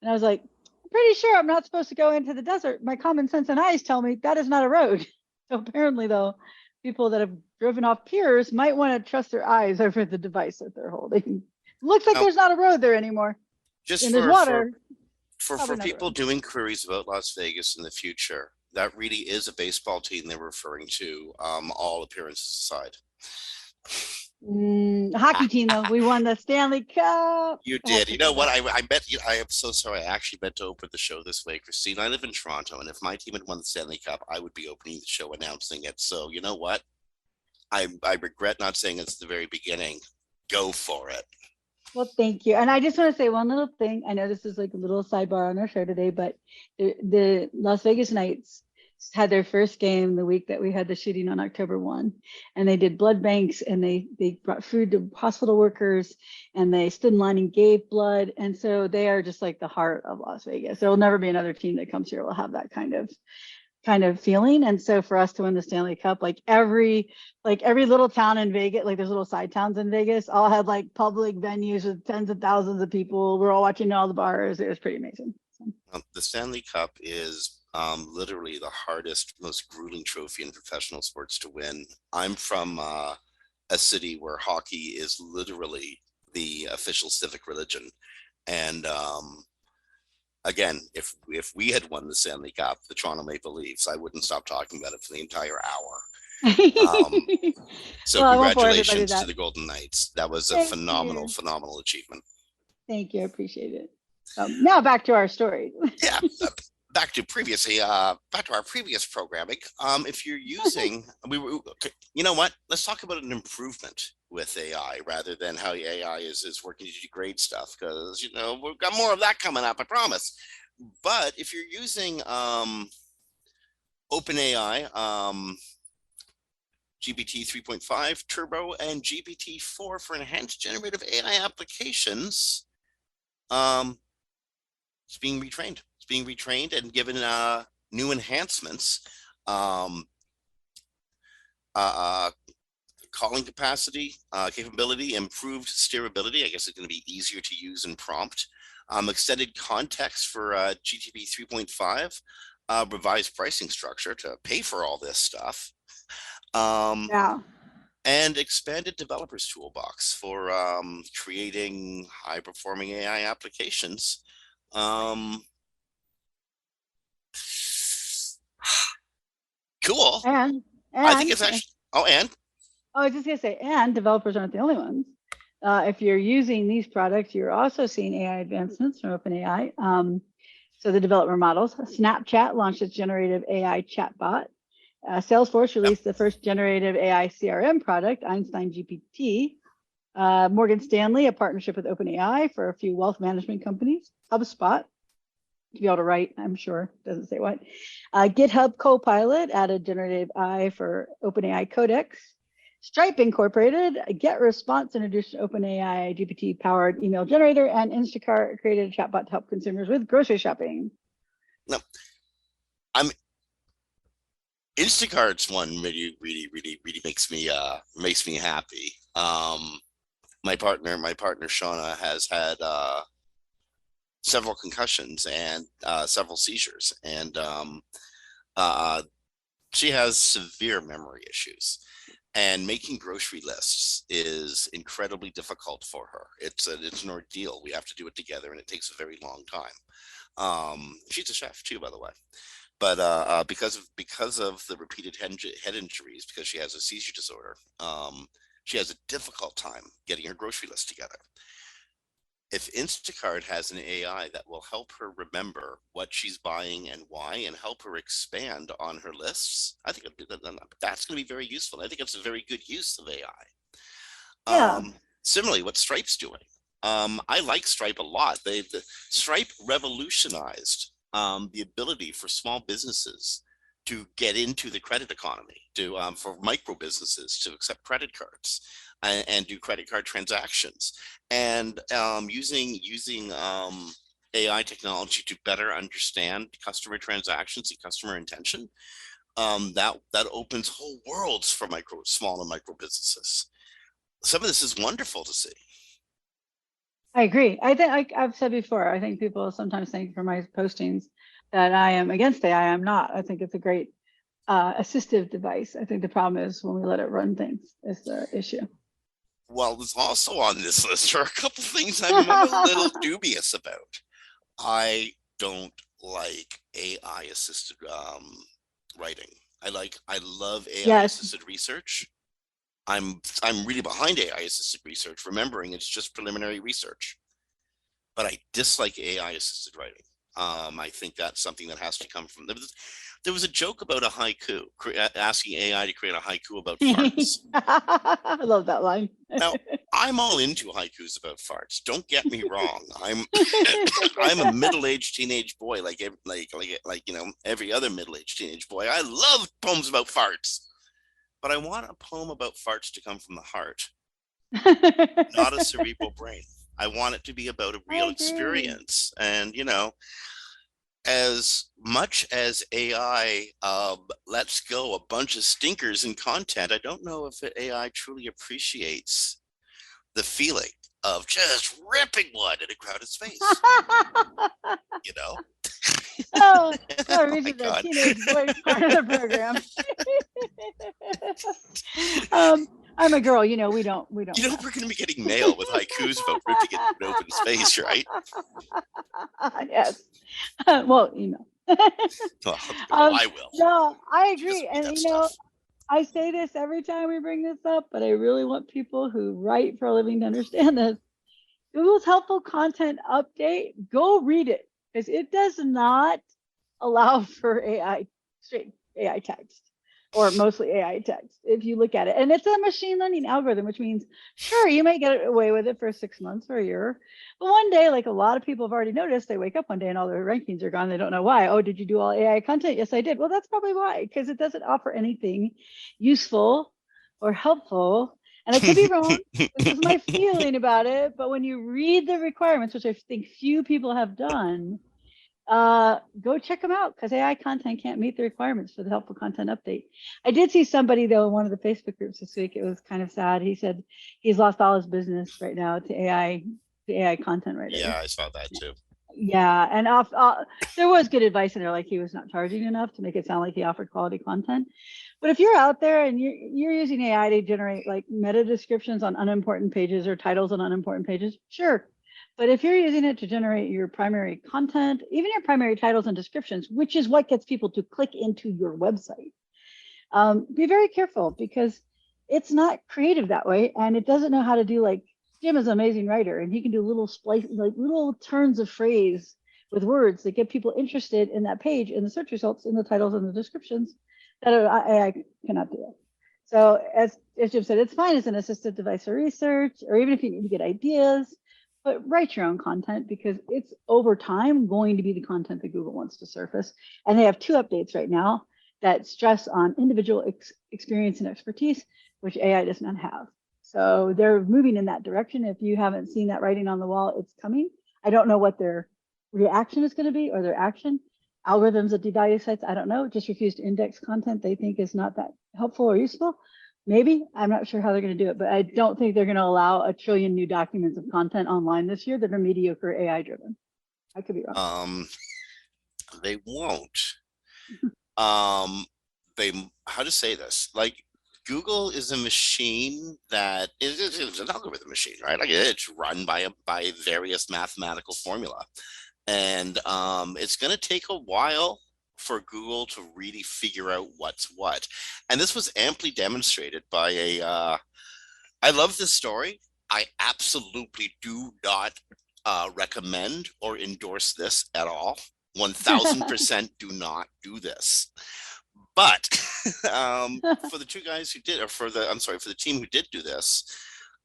And I was like, I'm pretty sure I'm not supposed to go into the desert. My common sense and eyes tell me that is not a road. So apparently, though, people that have driven off piers might want to trust their eyes over the device that they're holding. Looks like Now, there's not a road there anymore. just And there's water, for probably not a people road. doing queries about Las Vegas in the future, that really is a baseball team they're referring to, all appearances aside. Hockey team, though. We won the Stanley Cup. You I have did. to You know say what? that. I bet you. I am so sorry. I actually meant to open the show this way, Kristine. I live in Toronto, and if my team had won the Stanley Cup, I would be opening the show announcing it. So you know what? I regret not saying it at the very beginning. Go for it. Well, thank you. And I just want to say one little thing. I know this is like a little sidebar on our show today, but the Las Vegas Knights had their first game the week that we had the shooting on October 1. And they did blood banks, and they brought food to hospital workers, and they stood in line and gave blood. And so they are just like the heart of Las Vegas. There will never be another team that comes here will have that kind of feeling. And so for us to win the Stanley Cup, like every little town in Vegas, like there's little side towns in Vegas, all had like public venues with tens of thousands of people. We're all watching all the bars. It was pretty amazing. So. The Stanley Cup is literally the hardest, most grueling trophy in professional sports to win. I'm from a city where hockey is literally the official civic religion, and again, if we had won the Stanley Cup, the Toronto Maple Leafs, I wouldn't stop talking about it for the entire hour. So Well, I won't bore everybody congratulations to that. the Golden Knights. That was a Thank phenomenal, you. phenomenal achievement. Thank you. I appreciate it. Now back to our story. Yeah. Back to our previous programming. If you're using, you know what? Let's talk about an improvement with AI rather than how AI is working to degrade stuff, because we've got more of that coming up, I promise. But if you're using OpenAI, GPT 3.5 Turbo, and GPT-4 for enhanced generative AI applications, it's being retrained. It's being retrained and given new enhancements. Calling capacity, capability, improved steerability. I guess it's going to be easier to use and prompt. Extended context for GTP 3.5. Revised pricing structure to pay for all this stuff. Yeah. And expanded developers toolbox for creating high-performing AI applications. Cool. And I think And it's actually, oh, and I was just gonna say, and developers aren't the only ones. If you're using these products, you're also seeing AI advancements from OpenAI. So the developer models. Snapchat launched its generative AI chatbot. Salesforce yep. released the first generative AI CRM product, Einstein GPT. Morgan Stanley, a partnership with OpenAI for a few wealth management companies. HubSpot, to be able to write, I'm sure, doesn't say what. GitHub Copilot added generative AI for OpenAI Codex. Stripe Incorporated, Get Response introduced OpenAI GPT powered email generator, and Instacart created a chatbot to help consumers with grocery shopping. No, I'm Instacart's one really makes me happy. My partner Shauna has had several concussions and several seizures, and uh, she has severe memory issues. And making grocery lists is incredibly difficult for her. It's an ordeal. We have to do it together, and it takes a very long time. She's a chef too, by the way. But because of the repeated head injuries, because she has a seizure disorder, she has a difficult time getting her grocery list together. If Instacart has an AI that will help her remember what she's buying and why, and help her expand on her lists, I think that's going to be very useful. I think it's a very good use of AI. Yeah. Similarly, what Stripe's doing, I like Stripe a lot. The Stripe revolutionized the ability for small businesses to get into the credit economy, for micro businesses to accept credit cards and do credit card transactions, and using AI technology to better understand customer transactions and customer intention. That opens whole worlds for small and micro businesses. Some of this is wonderful to see. I agree. I think, like I've said before, I think people sometimes think from my postings that I am against AI. I'm not. I think it's a great assistive device. I think the problem is when we let it run things is the issue. Well, there's also on this list are a couple things I'm a little dubious about. I don't like AI assisted writing. I love AI Yes. assisted research. I'm really behind AI assisted research, remembering it's just preliminary research. But I dislike AI assisted writing. I think that's something that has to come from. There was a joke about a haiku, asking AI to create a haiku about farts. I love that line. Now, I'm all into haikus about farts. Don't get me wrong. I'm a middle-aged teenage boy, like every other middle-aged teenage boy. I love poems about farts, but I want a poem about farts to come from the heart, not a cerebral brain. I want it to be about a I real agree. experience, and as much as AI lets go a bunch of stinkers in content, I don't know if AI truly appreciates the feeling of just ripping one in a crowded space. You know? Oh, now we're Oh my reaching the God. teenage boys part of the program. I'm a girl, we don't We're laugh. going to be getting mail with haikus about ripping it in open space, right? Yes. Well, Well, um, I will. no, I She doesn't agree. read And that stuff. I say this every time we bring this up, but I really want people who write for a living to understand this. Google's helpful content update, go read it because it does not allow for straight AI text or mostly AI text if you look at it. And it's a machine learning algorithm, which means, sure, you may get away with it for 6 months or a year. But one day, like a lot of people have already noticed, they wake up one day and all their rankings are gone. They don't know why. Oh, did you do all AI content? Yes, I did. Well, that's probably why, because it doesn't offer anything useful or helpful. And I could be wrong. This is my feeling about it. But when you read the requirements, which I think few people have done, go check them out because AI content can't meet the requirements for the helpful content update. I did see somebody though in one of the Facebook groups this week. It was kind of sad. He said he's lost all his business right now to AI content writers. Yeah, I saw that too. Yeah, and there was good advice in there, like he was not charging enough to make it sound like he offered quality content. But if you're out there and you're using AI to generate like meta descriptions on unimportant pages or titles on unimportant pages, sure. But if you're using it to generate your primary content, even your primary titles and descriptions, which is what gets people to click into your website, Be very careful because it's not creative that way, and it doesn't know how to do like Jim is an amazing writer, and he can do little splice, like little turns of phrase with words that get people interested in that page, in the search results, in the titles and the descriptions that AI cannot do. So as Jim said, it's fine as an assistive device for research, or even if you need to get ideas, but write your own content because it's over time going to be the content that Google wants to surface. And they have 2 updates right now that stress on individual experience and expertise, which AI does not have. So they're moving in that direction. If you haven't seen that writing on the wall, it's coming. I don't know what their reaction is going to be or their action. Algorithms that devalue sites, I don't know, just refuse to index content they think is not that helpful or useful. Maybe, I'm not sure how they're going to do it, but I don't think they're going to allow 1 trillion new documents of content online this year that are mediocre AI driven. I could be wrong. They won't. How to say this? Like, Google is a machine that is an algorithm machine, right? Like, it's run by various mathematical formula, and it's going to take a while for Google to really figure out what's what. And this was amply demonstrated by I love this story. I absolutely do not recommend or endorse this at all. 1000% do not do this. But for the 2 guys who did, or for the team who did do this,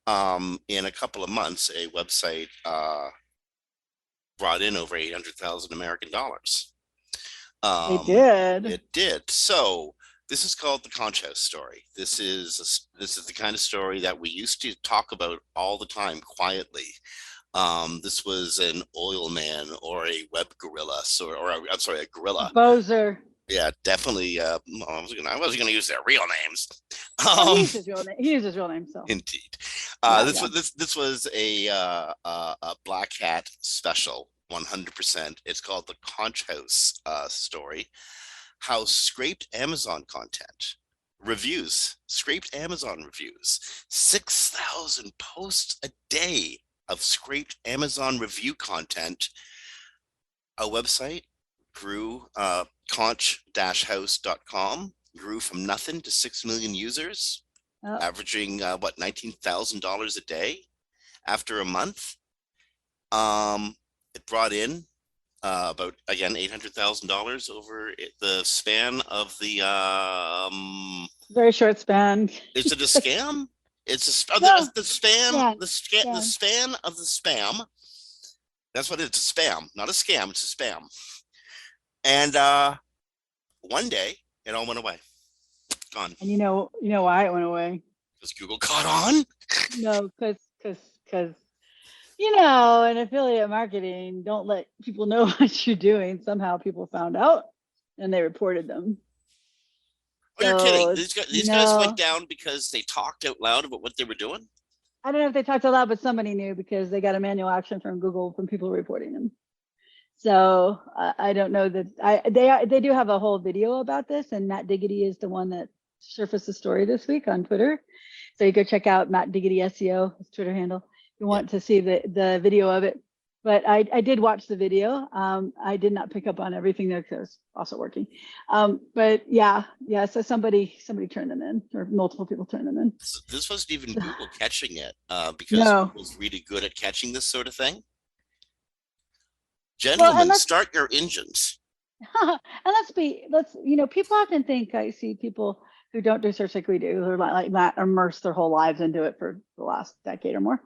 in a couple of months, a website brought in over 800,000 American dollars. They did. It did. So this is called the Conch House story. This is the kind of story that we used to talk about all the time quietly. This was an oil man or a web gorilla, a gorilla. Bozer. Yeah, definitely. I wasn't gonna use their real names. He used his real name. He used his real name. So indeed, yeah, this was a blackhat special, 100%. It's called the Conch House story. How scraped Amazon content reviews, 6,000 posts a day of scraped Amazon review content. A website grew, conch-house.com grew from nothing to 6 million users, averaging $19,000 a day after a month. It brought in about, again, $800,000 over the span of the very short span. Is it a scam? It's the span of the spam. That's what it's, a spam, not a scam. It's a spam. And one day it all went away, gone. And you know why it went away? Because Google caught on. No, because in affiliate marketing, don't let people know what you're doing. Somehow people found out and they reported them. Oh, you're kidding. These guys went down because they talked out loud about what they were doing? I don't know if they talked out loud, but somebody knew because they got a manual action from Google from people reporting them. So I don't know that they do have a whole video about this, and Matt Diggity is the one that surfaced the story this week on Twitter. So you go check out Matt Diggity SEO, his Twitter handle, if you want to see the video of it. But I did watch the video. I did not pick up on everything there because I was also working. But yeah. So somebody turned them in, or multiple people turned them in. This wasn't even Google catching it because Google's really good at catching this sort of thing. Gentlemen, start your engines. And people often think, I see people who don't do search like we do, who are like that, immerse their whole lives into it for the last decade or more,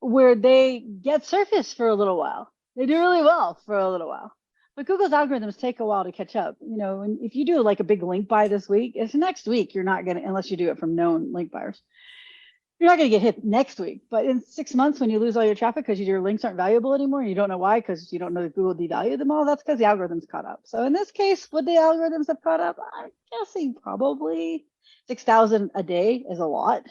where they get surfaced for a little while. They do really well for a little while. But Google's algorithms take a while to catch up. And if you do like a big link buy this week, it's next week, you're not going to, unless you do it from known link buyers. You're not going to get hit next week, but in 6 months when you lose all your traffic because your links aren't valuable anymore, and you don't know why, because you don't know that Google devalued them all, that's because the algorithms caught up. So in this case, would the algorithms have caught up? I'm guessing probably 6,000 a day is a lot.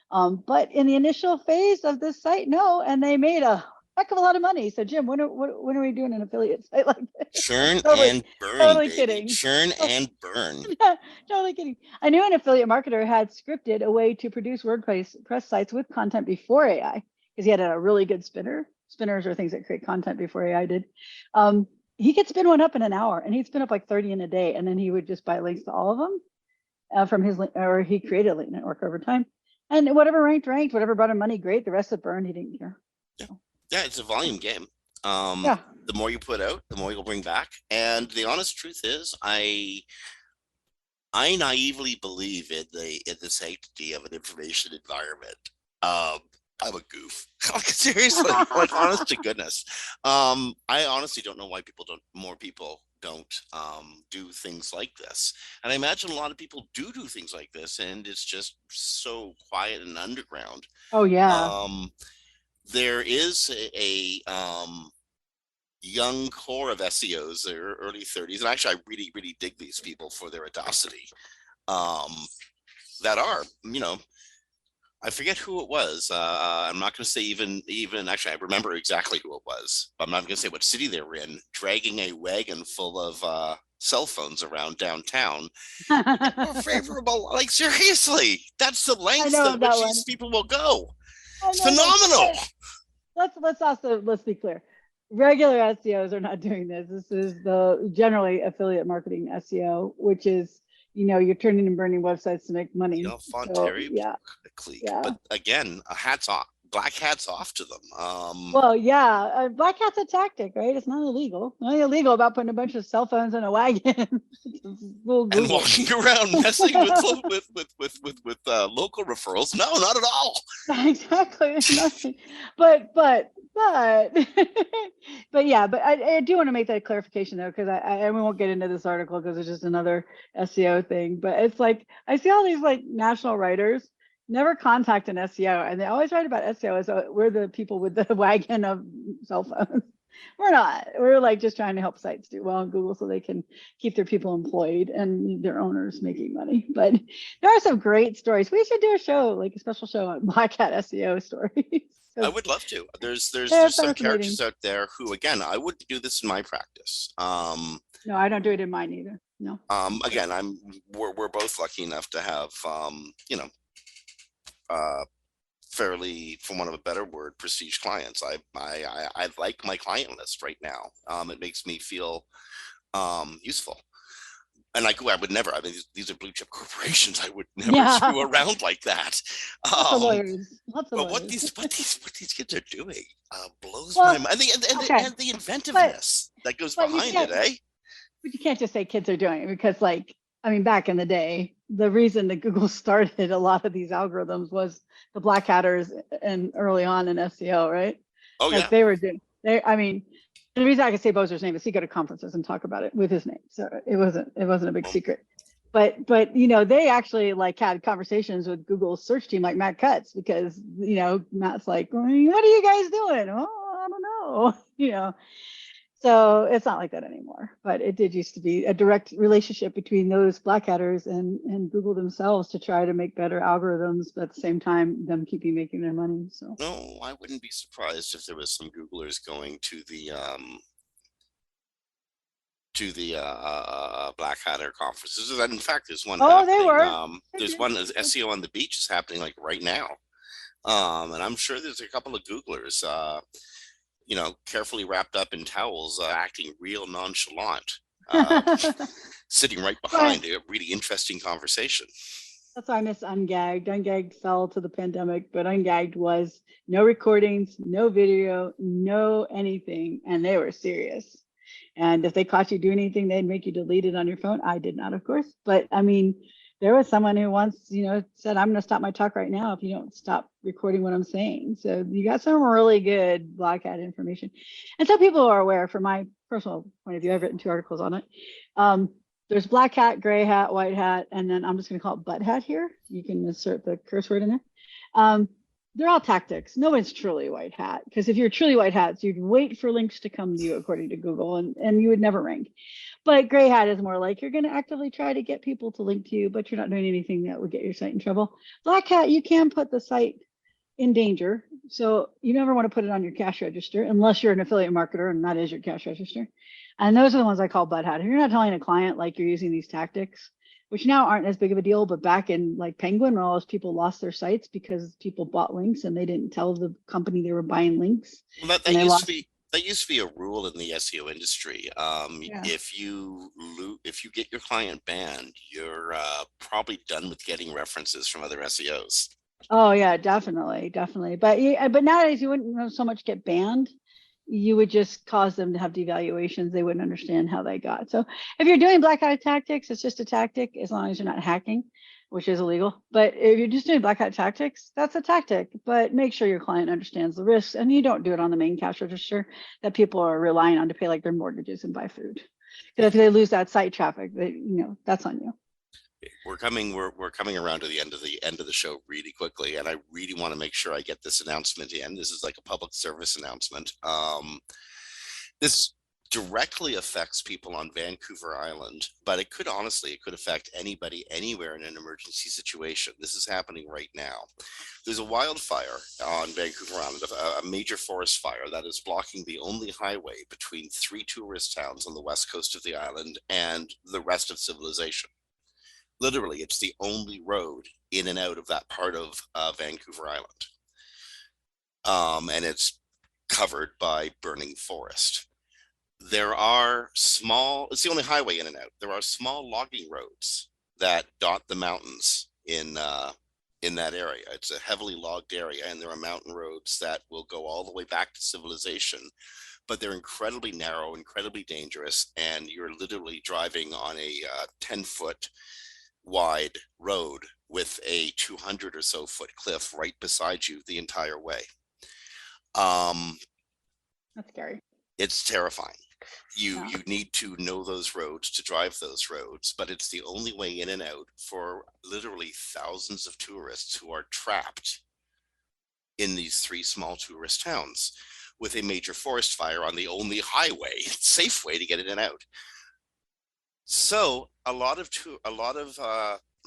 But in the initial phase of this site, no, and they made a heck of a lot of money. So Jim, when are we doing an affiliate site like this? Churn and burn. Totally baby. kidding. Churn and burn. Totally kidding. I knew an affiliate marketer had scripted a way to produce WordPress sites with content before AI, because he had a really good spinner. Spinners are things that create content before AI did. he could spin one up in an hour, and he'd spin up like 30 in a day, and then he would just buy links to all of them from his link, or he created a link network over time. And whatever ranked, whatever brought him money, great. The rest of it burned, he didn't care. Yeah, yeah, it's a volume game. Yeah. The more you put out, the more you'll bring back. And the honest truth is, I naively believe in the sanctity of an information environment. I'm a goof. Like, seriously, like, honest to goodness. I honestly don't know why more people don't do things like this. And I imagine a lot of people do things like this, and it's just so quiet and underground. Oh yeah. There is a young core of SEOs, their early 30s, and actually I really, really dig these people for their audacity, that are, I forget who it was. I'm not going to say even actually, I remember exactly who it was, but I'm not going to say what city they were in, dragging a wagon full of cell phones around downtown. More favorable. Like, seriously, that's the lengths at which these people will go. It's phenomenal. Let's be clear. Regular SEOs are not doing this. This is the generally affiliate marketing SEO, which is, you're turning and burning websites to make money. Yeah. But again, black hats off to them. Well, yeah, black hat's a tactic, right? It's not illegal. Nothing illegal about putting a bunch of cell phones in a wagon and walking around messing with local referrals. No, not at all. Exactly. Nothing. But yeah, but I do want to make that clarification though, because I we won't get into this article because it's just another SEO thing. But it's like I see all these like national writers never contact an SEO, and they always write about SEO as we're the people with the wagon of cell phones. We're not. We're like just trying to help sites do well on Google so they can keep their people employed and their owners making money. But there are some great stories. We should do a show, like a special show on black hat SEO stories. I would love to. There's some characters out there who, again, I wouldn't do this in my practice. No, I don't do it in mine either. No. Again, we're both lucky enough to have fairly, for want of a better word, prestige clients. I like my client list right now. It makes me feel useful. And I would never. I mean, these are blue chip corporations. I would never screw around like that. Lots of lawyers. But what these kids are doing blows my mind. And the inventiveness that goes behind it, eh? But you can't just say kids are doing it, because, like, I mean, back in the day, the reason that Google started a lot of these algorithms was the black hatters and early on in SEO, right? Oh, like I mean, the reason I can say Bozer's name is he go to conferences and talk about it with his name. So it wasn't a big secret. But they actually like had conversations with Google's search team, like Matt Cutts, because Matt's like, what are you guys doing? Oh, I don't know. So it's not like that anymore, but it did used to be a direct relationship between those black hatters and Google themselves to try to make better algorithms, but at the same time, them keeping making their money. So no, I wouldn't be surprised if there was some Googlers going to the black hatter conferences. And in fact, there's one. Oh, they were. There's one SEO on the beach is happening like right now, and I'm sure there's a couple of Googlers. Carefully wrapped up in towels, acting real nonchalant, sitting right behind a really interesting conversation. That's why I miss Ungagged. Ungagged fell to the pandemic, but Ungagged was no recordings, no video, no anything, and they were serious. And if they caught you doing anything, they'd make you delete it on your phone. I did not, of course, but I mean, there was someone who once, said, I'm going to stop my talk right now if you don't stop recording what I'm saying. So you got some really good black hat information. And so people are aware, from my personal point of view, I've written 2 articles on it. There's black hat, gray hat, white hat, and then I'm just going to call it butt hat here. You can insert the curse word in there. They're all tactics. No one's truly white hat, because if you're truly white hats, you'd wait for links to come to you according to Google, and you would never rank. But gray hat is more like you're going to actively try to get people to link to you, but you're not doing anything that would get your site in trouble. Black hat, you can put the site in danger. So you never want to put it on your cash register unless you're an affiliate marketer, and that is your cash register. And those are the ones I call butt hat. If you're not telling a client like you're using these tactics, which now aren't as big of a deal, but back in like Penguin, when all those people lost their sites because people bought links and they didn't tell the company they were buying links. Well, that used to be That used to be a rule in the SEO industry. Yeah. If you get your client banned, you're probably done with getting references from other SEOs. Oh yeah, definitely, definitely. But nowadays you wouldn't so much get banned. You would just cause them to have devaluations. They wouldn't understand how they got. So if you're doing black hat tactics, it's just a tactic as long as you're not hacking, which is illegal. But if you're just doing black hat tactics, that's a tactic. But make sure your client understands the risks, and you don't do it on the main cash register that people are relying on to pay like their mortgages and buy food. Because if they lose that site traffic, that's on you. We're coming around to the end of the show really quickly, and I really want to make sure I get this announcement in. This is like a public service announcement. This directly affects people on Vancouver Island, but it could affect anybody anywhere in an emergency situation. This is happening right now. There's a wildfire on Vancouver Island, a major forest fire that is blocking the only highway between 3 tourist towns on the west coast of the island and the rest of civilization. Literally, it's the only road in and out of that part of Vancouver Island. And it's covered by burning forest. It's the only highway in and out. There are small logging roads that dot the mountains in that area. It's a heavily logged area, and there are mountain roads that will go all the way back to civilization, but they're incredibly narrow, incredibly dangerous, and you're literally driving on a 10-foot wide road with a 200 or so foot cliff right beside you the entire way. That's scary. It's terrifying. You need to know those roads to drive those roads, but it's the only way in and out for literally thousands of tourists who are trapped in these 3 small tourist towns with a major forest fire on the only highway, safe way to get in and out. So a lot of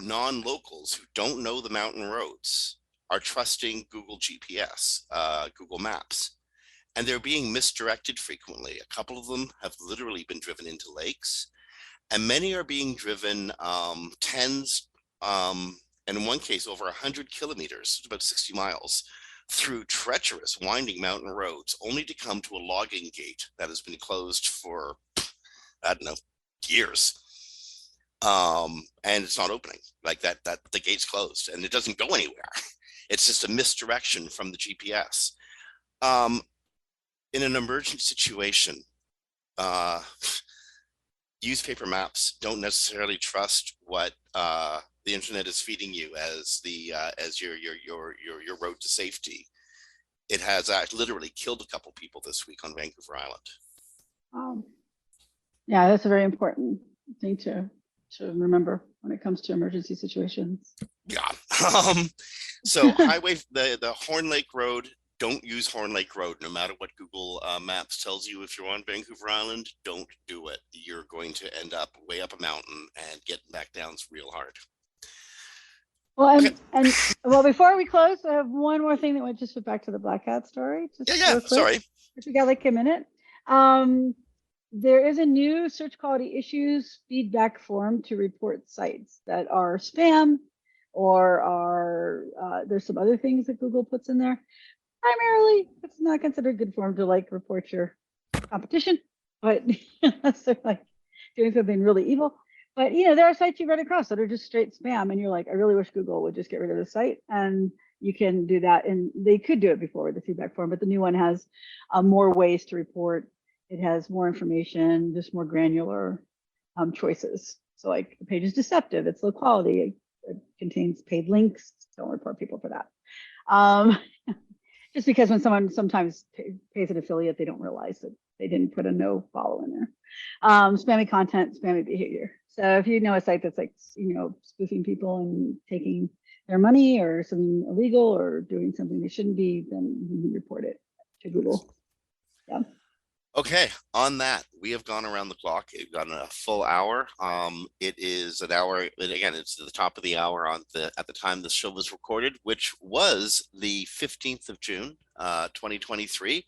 non-locals who don't know the mountain roads are trusting Google GPS, Google Maps, and they're being misdirected frequently. A couple of them have literally been driven into lakes, and many are being driven tens, and in one case over 100 kilometers, about 60 miles, through treacherous, winding mountain roads, only to come to a logging gate that has been closed for, I don't know, years. And it's not opening, like that the gate's closed and it doesn't go anywhere. It's just a misdirection from the GPS. In an emergent situation, use paper maps. Don't necessarily trust what the internet is feeding you as your road to safety. It has literally killed a couple people this week on Vancouver Island. Yeah, that's a very important thing to remember when it comes to emergency situations. Yeah. So highway, the Horn Lake Road, don't use Horn Lake Road, no matter what Google Maps tells you. If you're on Vancouver Island, don't do it. You're going to end up way up a mountain, and getting back down's real hard. Well, well, before we close, I have one more thing that went just back to the black hat story. Yeah. Sorry. If you got like a minute. There is a new search quality issues feedback form to report sites that are spam or there's some other things that Google puts in there. Primarily, it's not considered good form to like report your competition, but unless they're like doing something really evil. But there are sites you run across that are just straight spam, and you're like, I really wish Google would just get rid of the site. And you can do that, and they could do it before with the feedback form, but the new one has more ways to report. It has more information, just more granular choices. So like the page is deceptive, it's low quality, it contains paid links. Don't report people for that. Just because when someone sometimes pays an affiliate, they don't realize that they didn't put a no follow in there. Spammy content, spammy behavior. So if you know a site that's like, spoofing people and taking their money or something illegal or doing something they shouldn't be, then you can report it to Google. Yeah. Okay, on that, we have gone around the clock. We've gotten a full hour. It is an hour, and again, it's the top of the hour at the time the show was recorded, which was the 15th of June, 2023.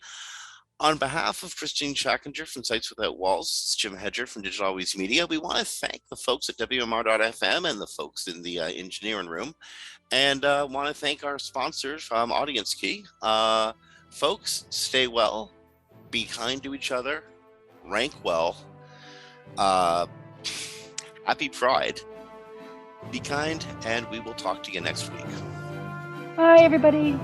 On behalf of Kristine Schachinger from Sites Without Walls, Jim Hedger from Digital Always Media, we want to thank the folks at WMR.fm and the folks in the engineering room, and want to thank our sponsors from Audience Key. Folks, stay well, be kind to each other, rank well, happy Pride, be kind, and we will talk to you next week. Bye, everybody.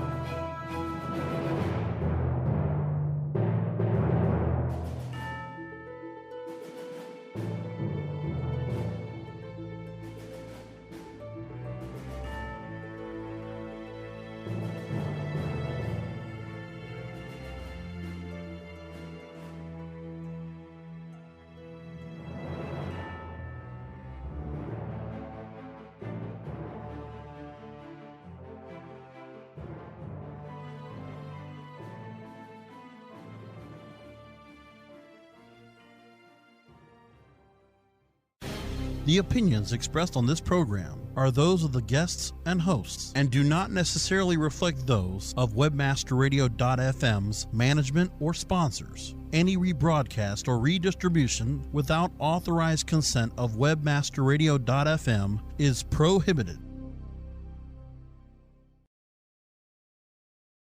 The opinions expressed on this program are those of the guests and hosts and do not necessarily reflect those of webmasterradio.fm's management or sponsors. Any rebroadcast or redistribution without authorized consent of webmasterradio.fm is prohibited.